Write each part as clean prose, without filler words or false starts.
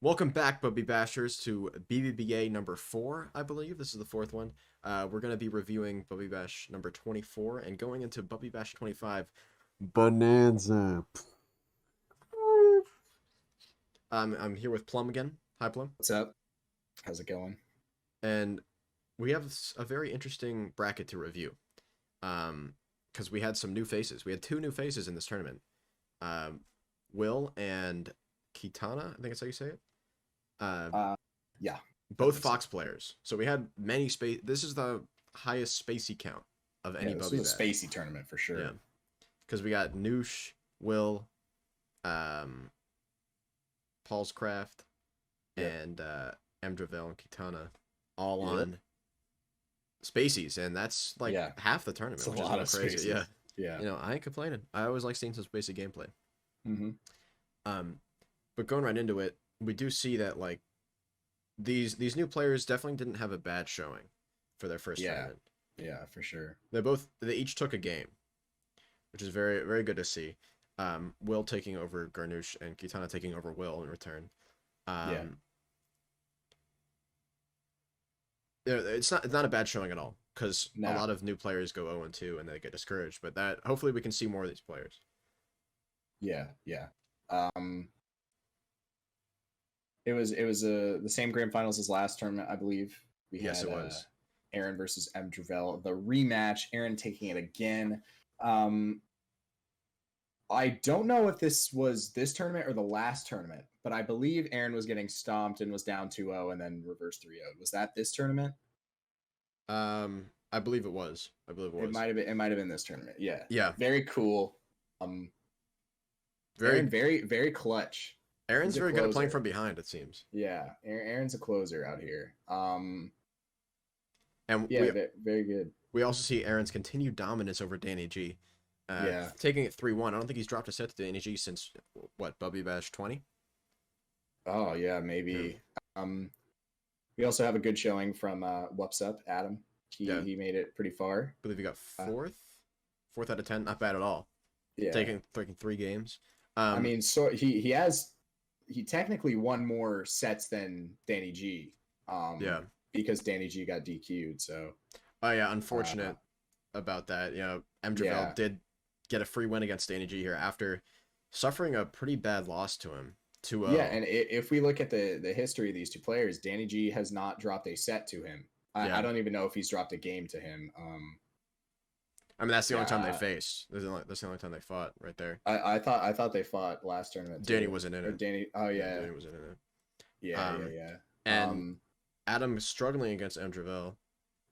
Welcome back, Bubbie Bashers, to BBBA number 4, I believe. This is the fourth one. We're going to be reviewing Bubbie Bash number 24 and going into Bubbie Bash 25. Bonanza. I'm here with Plum again. Hi, Plum. What's up? How's it going? And we have a very interesting bracket to review. Because we had some new faces. We had two new faces in this tournament. Will and Kitana, I think that's how you say it. Yeah. Both Fox players. So we had many space. This is the highest spacey count of any This Bubbie was a Bash. spacey tournament for sure. Yeah. Because we got Noosh, Will, Paulscraft, and Mdravel and Kitana all on spaceys, and that's like half the tournament, which is a lot of crazy. Spaces. Yeah. You know, I ain't complaining. I always like seeing some spacey gameplay. Mm-hmm. But going right into it, we do see that like these new players definitely didn't have a bad showing for their first tournament. Yeah, for sure. They each took a game, which is very, very good to see. Will taking over Garnouche and Kitana taking over Will in return. It's not a bad showing at all, because a lot of new players go 0-2 and they get discouraged. But that hopefully we can see more of these players. Yeah. It was the same grand finals as last tournament, I believe. Yes, it was. Aaron versus Mdravel, the rematch. Aaron taking it again. I don't know if this was this tournament or the last tournament, but I believe Aaron was getting stomped and was down 2-0 and then reverse 3-0. Was that this tournament? I believe it was. It might have been. It might have been this tournament. Yeah. Yeah. Very cool. Aaron, very clutch. Aaron's very good at playing from behind, it seems. Yeah, Aaron's a closer out here. And very good. We also see Aaron's continued dominance over Danny G. Taking it 3-1. I don't think he's dropped a set to Danny G since what, Bubbie Bash 20? Oh yeah, maybe. Yeah. We also have a good showing from What's Up, Adam. He made it pretty far. I believe he got fourth out of 10. Not bad at all. Yeah, taking 3 games. I mean, so he technically won more sets than Danny G. Because Danny G got DQ'd. So. Oh yeah, unfortunate about that. You know, Mdravel did get a free win against Danny G here after suffering a pretty bad loss to him. 2-0. Yeah, and if we look at the history of these two players, Danny G has not dropped a set to him. I don't even know if he's dropped a game to him. I mean, that's the only time they faced. That's the only time they fought right there. I thought they fought last tournament. Danny wasn't in it. Danny wasn't in it. Yeah. And Adam is struggling against Mdravel.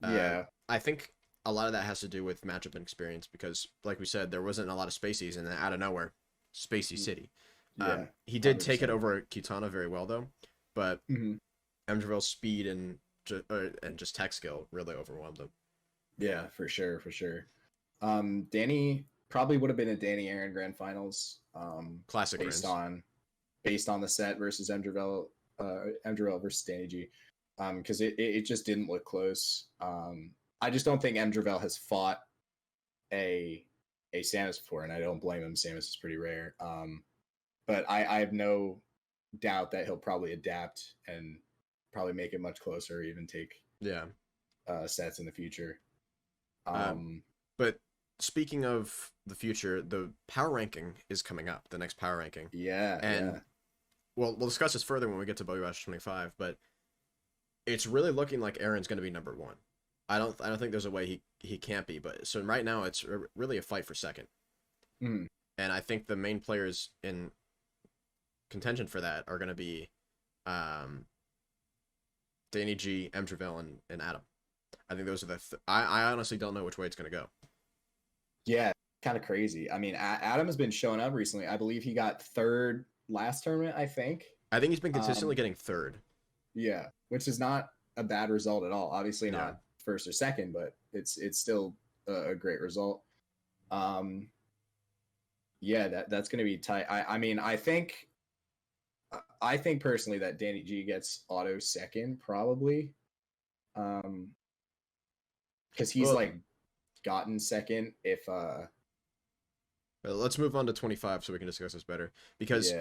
I think a lot of that has to do with matchup and experience because, like we said, there wasn't a lot of spaceys, and then out of nowhere, Spacey City. He did 100%. Take it over Kitana very well though, but Mdravel's speed and just tech skill really overwhelmed him. Yeah, for sure. Danny probably would have been a Danny Aaron grand finals. Classic based on the set versus Mdravel versus Danny G. Because it just didn't look close. I just don't think Mdravel has fought a Samus before, and I don't blame him. Samus is pretty rare. But I have no doubt that he'll probably adapt and probably make it much closer, or even take sets in the future. But speaking of the future, the power ranking is coming up. The next power ranking. We'll discuss this further when we get to Bubbie Bash 25. But it's really looking like Aaron's going to be number 1. I don't think there's a way he can't be. But so right now it's really a fight for second. And I think the main players in contention for that are going to be Danny G, Mdravel, and Adam. I think those are the I honestly don't know which way it's going to go. Yeah, kind of crazy. I mean, Adam has been showing up recently. I believe he got 3rd last tournament, I think he's been consistently getting 3rd. Yeah, which is not a bad result at all. Obviously not 1st or 2nd, but it's still a great result. That's going to be tight. I mean, I think personally that Danny G gets auto 2nd probably. Because he's gotten 2nd if let's move on to 25 so we can discuss this better, because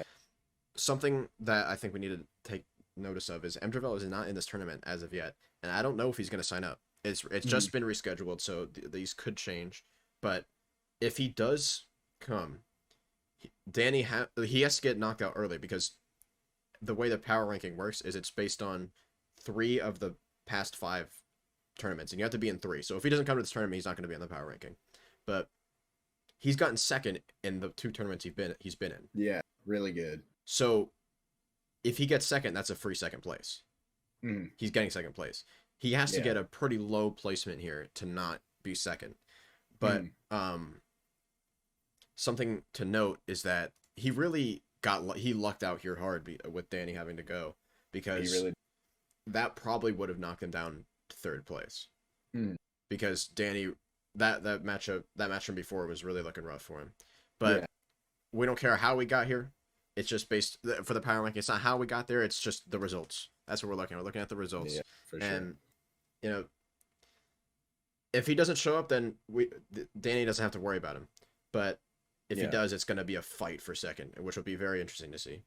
something that I think we need to take notice of is Emderville is not in this tournament as of yet, and I don't know if he's going to sign up. It's just been rescheduled, so these could change. But if he does come, Danny he has to get knocked out early because the way the power ranking works is it's based on 3 of the past 5 tournaments, and you have to be in 3. So if he doesn't come to this tournament, he's not going to be on the power ranking. But he's gotten second in the 2 tournaments he's been in. Yeah, really good. So if he gets second, that's a free second place. He's getting second place. He has to get a pretty low placement here to not be second. But something to note is that he really he lucked out here hard with Danny having to go, because that probably would have knocked him down to 3rd place. Because Danny, that match from before was really looking rough for him. But we don't care how we got here. It's just based for the power ranking. It's not how we got there. It's just the results. That's what we're looking at. We're looking at the results. Yeah, for sure. And, you know, if he doesn't show up, then Danny doesn't have to worry about him. But if he does, it's going to be a fight for second, which will be very interesting to see.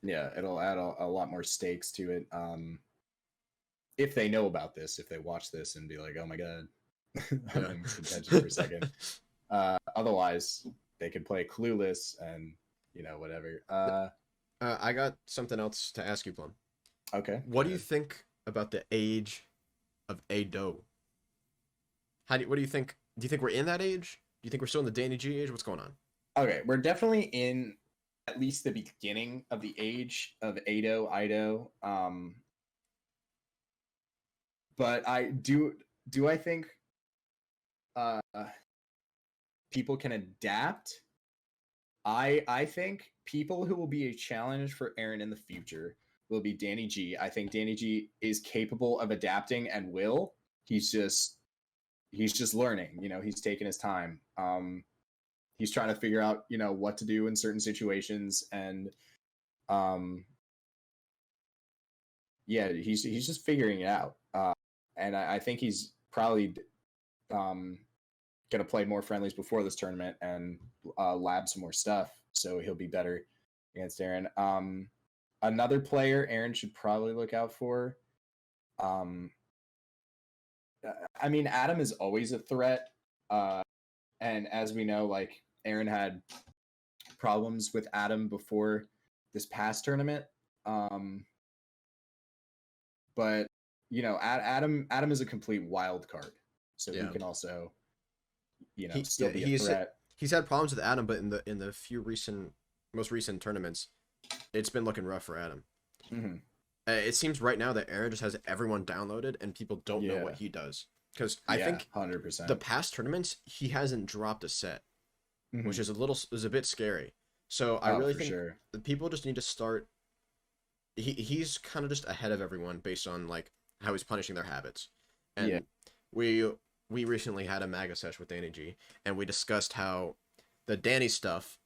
Yeah, it'll add a lot more stakes to it. If they know about this, if they watch this and be like, oh my God, I'm in contention for second. Otherwise, they could play clueless and, whatever. I got something else to ask you, Plum. Okay. What do you think about the age of Ado? What do you think? Do you think we're in that age? Do you think we're still in the Danny G age? What's going on? Okay, we're definitely in at least the beginning of the age of Ido. But I think people can adapt. I think people who will be a challenge for Aaron in the future will be Danny G. I think Danny G is capable of adapting and will. He's just learning. He's taking his time. He's trying to figure out, what to do in certain situations, and he's just figuring it out. And I think he's probably going to play more friendlies before this tournament and lab some more stuff, so he'll be better against Aaron. Another player Aaron should probably look out for. Adam is always a threat. And as we know, like, Aaron had problems with Adam before this past tournament. But Adam is a complete wild card, so he can also, still be a threat. He's had problems with Adam, but in the most recent tournaments, it's been looking rough for Adam. It seems right now that Aaron just has everyone downloaded, and people don't know what he does. Because I think 100%. The past tournaments, he hasn't dropped a set, which is a bit scary. So I really think that people just need to start. He's kind of just ahead of everyone based on like how he's punishing their habits. And we recently had a MAGA sesh with Danny G, and we discussed how the Danny stuff,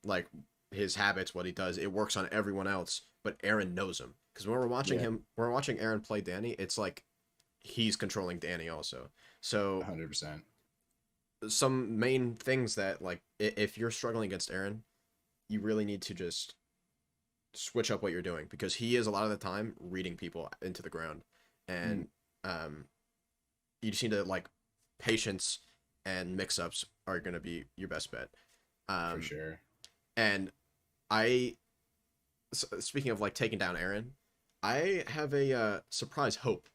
like his habits, what he does, it works on everyone else, but Aaron knows him. Because when we're watching Aaron play Danny, it's like he's controlling Danny also. So 100%. Some main things that, like, if you're struggling against Aaron, you really need to just switch up what you're doing, because he is a lot of the time reading people into the ground, and you just need to, like, patience and mix-ups are going to be your best bet. For sure. And speaking of, like, taking down Aaron, I have a surprise hope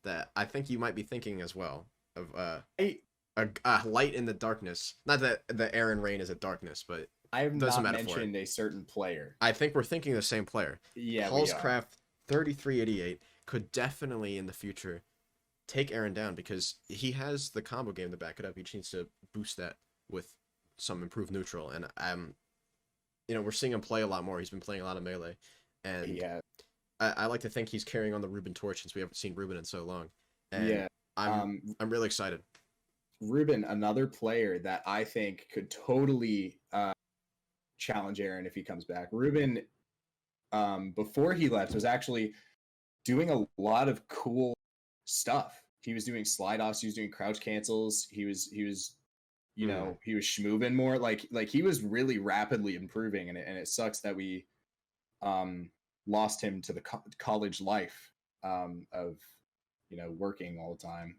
that I think you might be thinking as well of a light in the darkness. Not that the Aaron Rain is a darkness, but I have not mentioned a certain player. I think we're thinking the same player. Yeah, Paulscraft3388 could definitely in the future take Aaron down, because he has the combo game to back it up. He just needs to boost that with some improved neutral, and we're seeing him play a lot more. He's been playing a lot of melee, and I like to think he's carrying on the Ruben torch, since we haven't seen Ruben in so long. And I'm really excited. Ruben, another player that I think could totally challenge Aaron if he comes back. Ruben, before he left, was actually doing a lot of cool stuff. He was doing slide offs. He was doing crouch cancels. He was he was schmoovin more. Like he was really rapidly improving, and it sucks that we lost him to the college life of working all the time.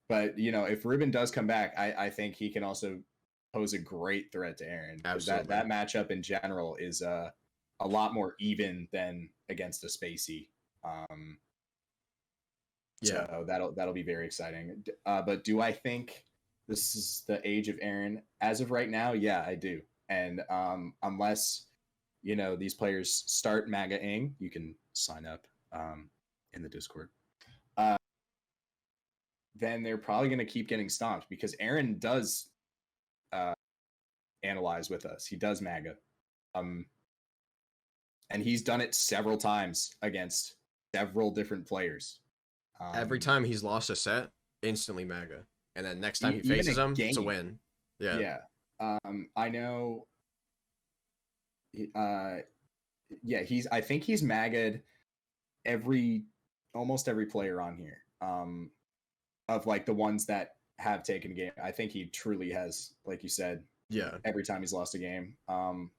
But if Ruben does come back, I think he can also pose a great threat to Aaron, because that matchup in general is a lot more even than against a Spacey. So that'll be very exciting. But do I think this is the age of Aaron as of right now? Yeah, I do. And unless these players start MAGA-ing, you can sign up in the Discord. Then they're probably going to keep getting stomped, because Aaron does analyze with us. He does MAGA. And he's done it several times against several different players. Every time he's lost a set, instantly MAGA. And then next time he faces him, it's a win. Yeah. Yeah. I know. I think he's MAGA'd almost every player on here. Of like the ones that have taken a game. I think he truly has, like you said, every time he's lost a game. And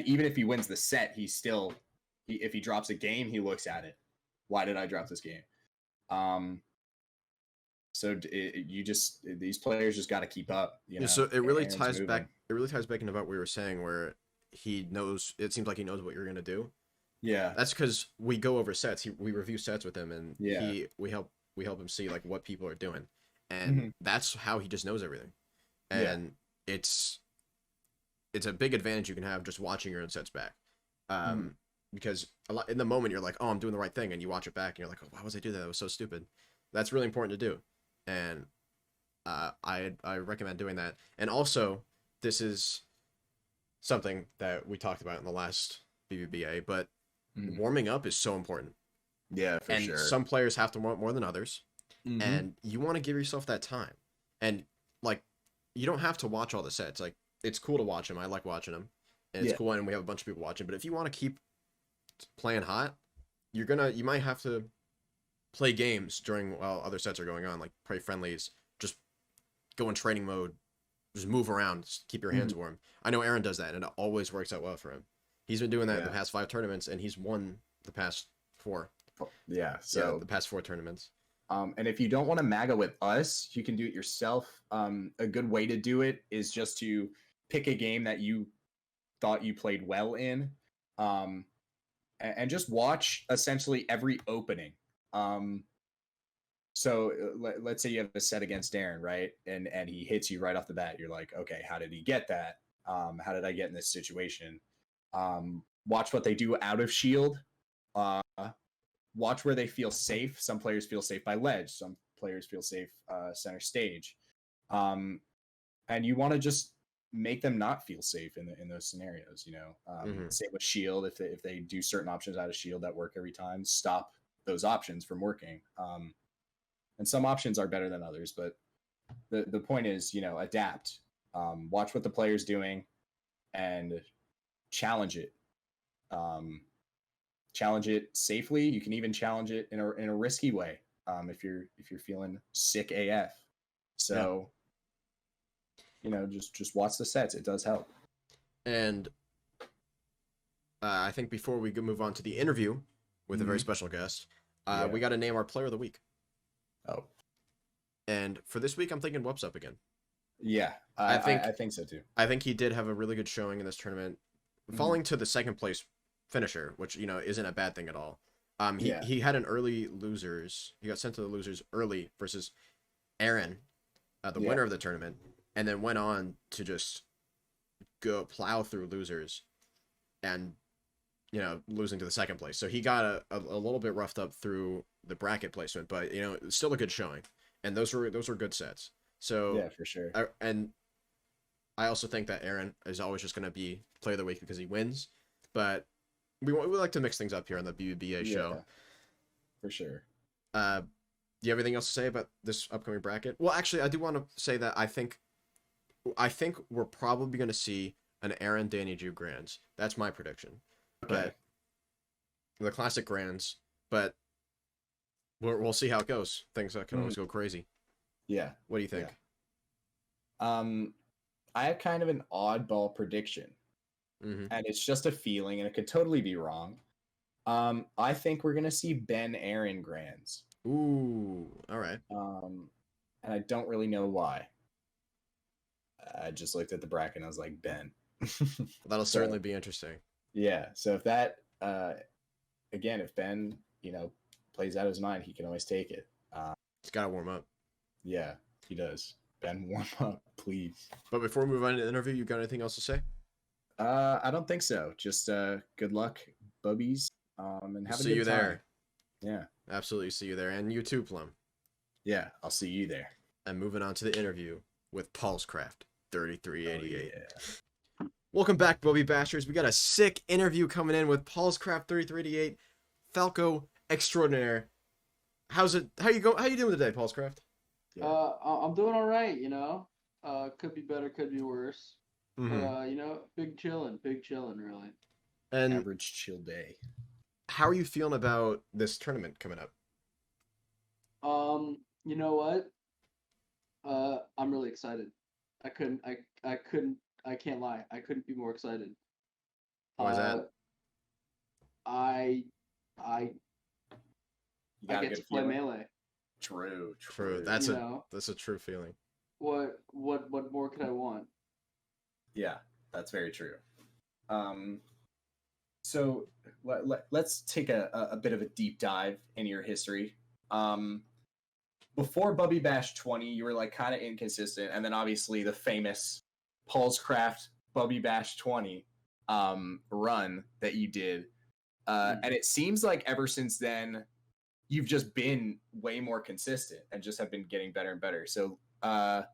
even if he wins the set, if he drops a game, he looks at it. Why did I drop this game? So these players just got to keep up. So it really ties back. It really ties back into what we were saying, where he knows. It seems like he knows what you're gonna do. Yeah, that's because we go over sets. We review sets with him, and we help him see like what people are doing, and that's how he just knows everything. And it's a big advantage you can have just watching your own sets back. Because in the moment you're like, oh, I'm doing the right thing, and you watch it back and you're like, oh, why was I do that? That was so stupid. That's really important to do, and I recommend doing that. And also, this is something that we talked about in the last BBBA, but warming up is so important. Yeah, for sure. And some players have to want more than others, and you want to give yourself that time. And like, you don't have to watch all the sets. Like, it's cool to watch them. I like watching them, and it's cool, and we have a bunch of people watching. But if you want to keep playing hot, you might have to play games while other sets are going on, like play friendlies, just go in training mode, just move around, just keep your hands warm. I know Aaron does that, and it always works out well for him. He's been doing that in the past 5 tournaments, and he's won the past 4. Yeah, so the past 4 tournaments. And if you don't want to MAGA with us, you can do it yourself. A good way to do it is just to pick a game that you thought you played well in, and just watch essentially every opening. So let's say you have a set against Darren, right? And he hits you right off the bat. You're like, okay, how did he get that? How did I get in this situation? Watch what they do out of shield. Watch where they feel safe. Some players feel safe by ledge. Some players feel safe center stage. And you want to just make them not feel safe in those scenarios. Same with shield. If they do certain options out of shield that work every time, stop those options from working. And some options are better than others, but the point is, adapt. Watch what the player's doing and challenge it. Challenge it safely. You can even challenge it in a risky way if you're feeling sick AF. So just watch the sets. It does help. And I think before we move on to the interview with a very special guest, we got to name our player of the week. Oh. And for this week, I'm thinking Whoops Up again. Yeah, I think so too. I think he did have a really good showing in this tournament, falling to the second place finisher, which isn't a bad thing at all. He had an early losers. He got sent to the losers early versus Aaron, the winner of the tournament, and then went on to just go plow through losers, and losing to the second place. So he got a little bit roughed up through the bracket placement, but still a good showing, and those were good sets. So yeah, for sure. And I also think that Aaron is always just going to be player of the week because he wins, but we like to mix things up here on the BBBA show. For sure. Do you have anything else to say about this upcoming bracket? Well, actually, I do want to say that I think we're probably going to see an Aaron Danny Jew Grands. That's my prediction. Okay. But the classic Grands, but we'll see how it goes. Things can always go crazy. Yeah. What do you think? Yeah. I have kind of an oddball prediction. and it's just a feeling, and it could totally be wrong. I think we're gonna see Ben Aaron Grands. Ooh, all right. And I don't really know why. I just looked at the bracket and I was like, Ben. That'll certainly be interesting. Yeah. So if that, again, if Ben, plays out his mind, he can always take it. He's got to warm up. Yeah, he does. Ben, warm up, please. But before we move on to the interview, you got anything else to say? I don't think so. Just good luck, Bubbies. And have a good time. See you there. Yeah. Absolutely see you there. And you too, Plum. Yeah, I'll see you there. And moving on to the interview with Paulscraft3388. Oh, yeah. Welcome back, Bubbie Bashers. We got a sick interview coming in with Paulscraft3388, Falco extraordinaire. How you doing today, Paulscraft? Yeah. I'm doing all right, could be better, could be worse. Big chillin', really. And average chill day. How are you feeling about this tournament coming up? You know what? I'm really excited. I can't lie. I couldn't be more excited. Why is that? I get to play Melee. True. That's a true feeling. What more could I want? Yeah, that's very true. So let's take a bit of a deep dive into your history. Before Bubbie Bash 20, you were like kind of inconsistent, and then obviously the famous Paulscraft Bubbie Bash 20 run that you did, and it seems like ever since then you've just been way more consistent and just have been getting better and better. So my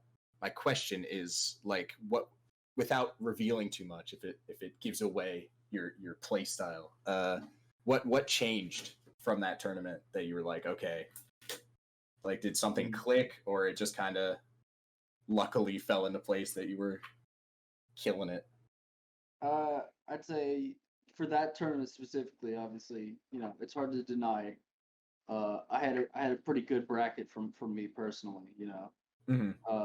question is, like, what, without revealing too much, if it gives away your play style, what changed from that tournament that you were like, okay, like, did something click, or it just kind of luckily fell into place that you were killing it? I'd say for that tournament specifically, obviously, it's hard to deny. I had a pretty good bracket from me personally,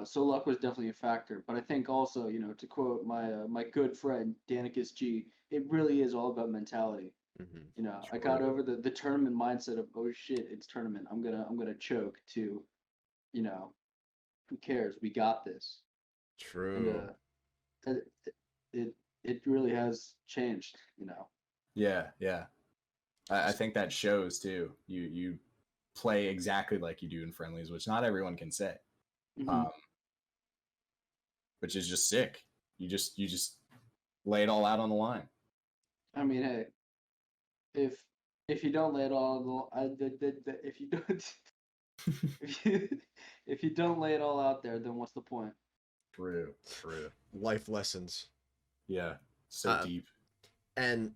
so luck was definitely a factor. But I think also, to quote my good friend Danicus G, it really is all about mentality. I got over the tournament mindset of, oh shit, it's tournament. I'm gonna choke, to, who cares? We got this. True. And, it really has changed, Yeah. I think that shows too. You play exactly like you do in friendlies, which not everyone can say. Which is just sick. You just lay it all out on the line. I mean, hey, if you don't lay it all, if you don't if you don't lay it all out there, then what's the point? True. Life lessons. Yeah, so deep. And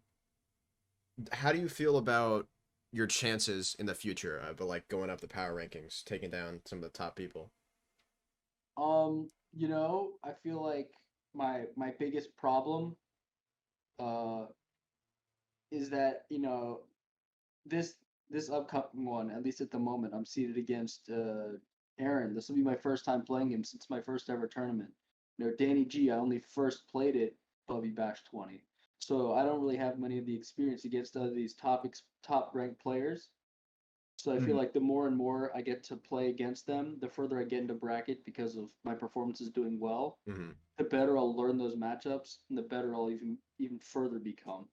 how do you feel about your chances in the future, but like going up the power rankings, taking down some of the top people? I feel like my biggest problem is that, this upcoming one, at least at the moment, I'm seated against Aaron. This will be my first time playing him since my first ever tournament. Danny G, I only first played it Bubbie Bash 20. So I don't really have many of the experience against these top ranked players. So I feel like the more and more I get to play against them, the further I get into bracket because of my performances doing well, the better I'll learn those matchups, and the better I'll even further become.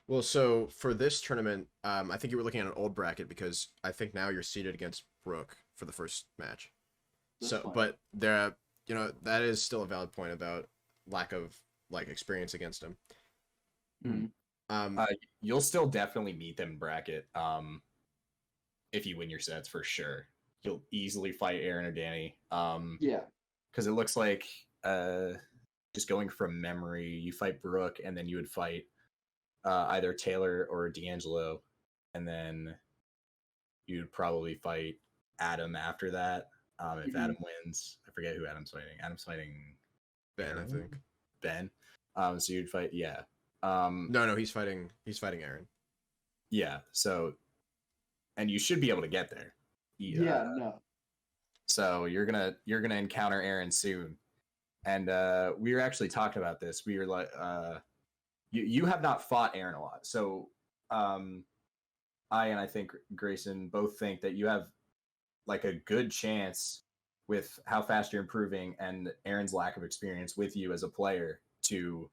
Well, so for this tournament, I think you were looking at an old bracket, because I think now you're seated against Brooke for the first match. That's fine. But there, that is still a valid point about lack of like experience against him. You'll still definitely meet them in bracket. If you win your sets, for sure, you'll easily fight Aaron or Danny. Yeah, because it looks like, just going from memory, you fight Brooke, and then you would fight either Taylor or D'Angelo, and then you'd probably fight Adam after that. If Adam wins, I forget who Adam's fighting. Adam's fighting Ben, I think. Ben. So you'd fight, yeah. No, he's fighting Aaron. Yeah. So, and you should be able to get there. No. So you're gonna encounter Aaron soon, and we were actually talking about this. We were like, you have not fought Aaron a lot. So I think Grayson both think that you have like a good chance with how fast you're improving and Aaron's lack of experience with you as a player to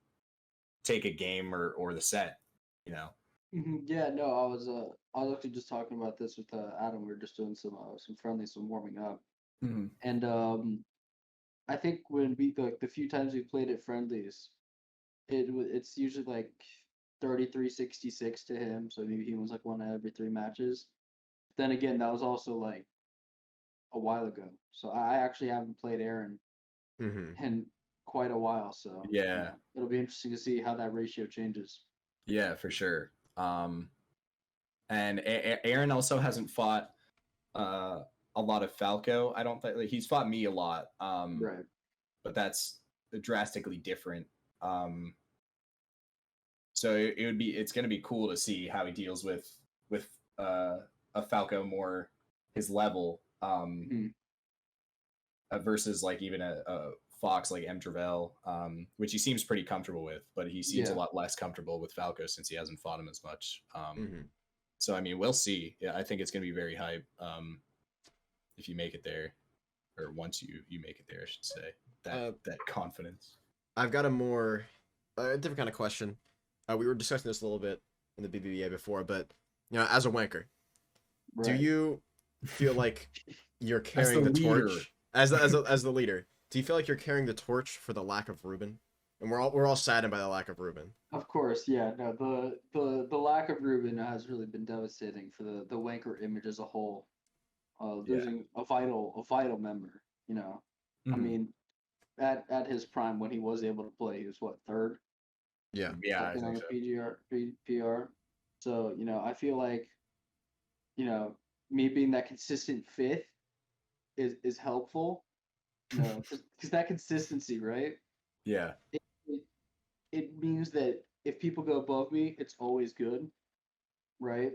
take a game or the set, you know. Yeah, no, I was actually just talking about this with Adam. We were just doing some friendlies, some warming up, and I think when we like the few times we played at friendlies, it's usually like 33-66 to him. So maybe he was like one out of every 3 matches. Then again, that was also like a while ago. So I actually haven't played Aaron in quite a while. So yeah, it'll be interesting to see how that ratio changes. Yeah, for sure. And Aaron also hasn't fought a lot of Falco. I don't think like, he's fought me a lot. Right. But that's drastically different. So it's going to be cool to see how he deals with a Falco more his level versus like even a Fox like M. Travel, which he seems pretty comfortable with, but he seems a lot less comfortable with Falco since he hasn't fought him as much. So I mean, we'll see. Yeah, I think it's going to be very hype if you make it there, or once you make it there, I should say. That confidence. I've got a more different kind of question. We were discussing this a little bit in the BBBA before, but you know, as a wanker, do you feel like you're carrying the torch as the leader? Do you feel like you're carrying the torch for the lack of Ruben? And we're all saddened by the lack of Ruben. Of course, yeah. No, the lack of Ruben has really been devastating for the wanker image as a whole. Losing a vital member, you know. I mean, at his prime when he was able to play, he was what, 3rd? Yeah, I think on the PR. So, you know, I feel like, you know, me being that consistent 5th is helpful. You know, because that consistency, right? Yeah. It means that if people go above me, it's always good, right?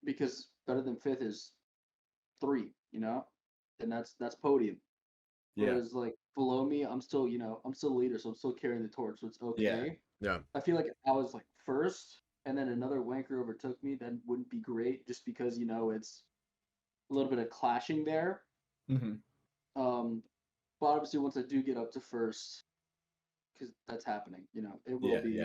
Because better than 5th is 3, you know, and that's podium. Whereas like below me, I'm still leader, so I'm still carrying the torch, so it's okay. Yeah. I feel like if I was like 1st, and then another wanker overtook me, that wouldn't be great, just because you know it's a little bit of clashing there. But obviously, once I do get up to 1st, because that's happening, you know, it will be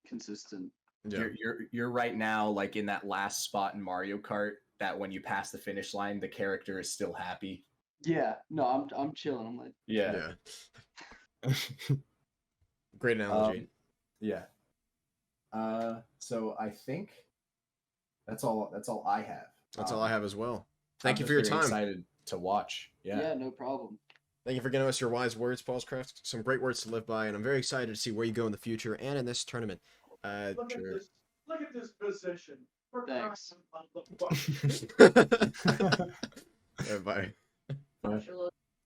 consistent. Yeah. You're right now like in that last spot in Mario Kart that when you pass the finish line, the character is still happy. Yeah, no, I'm chilling. I'm like, yeah. Great analogy. So I think that's all I have. That's all I have as well. Thank you for your time. Excited to watch. Yeah, no problem. Thank you for giving us your wise words, Paulscraft. Some great words to live by, and I'm very excited to see where you go in the future and in this tournament. Look at this position. Thanks. Bye. Bye.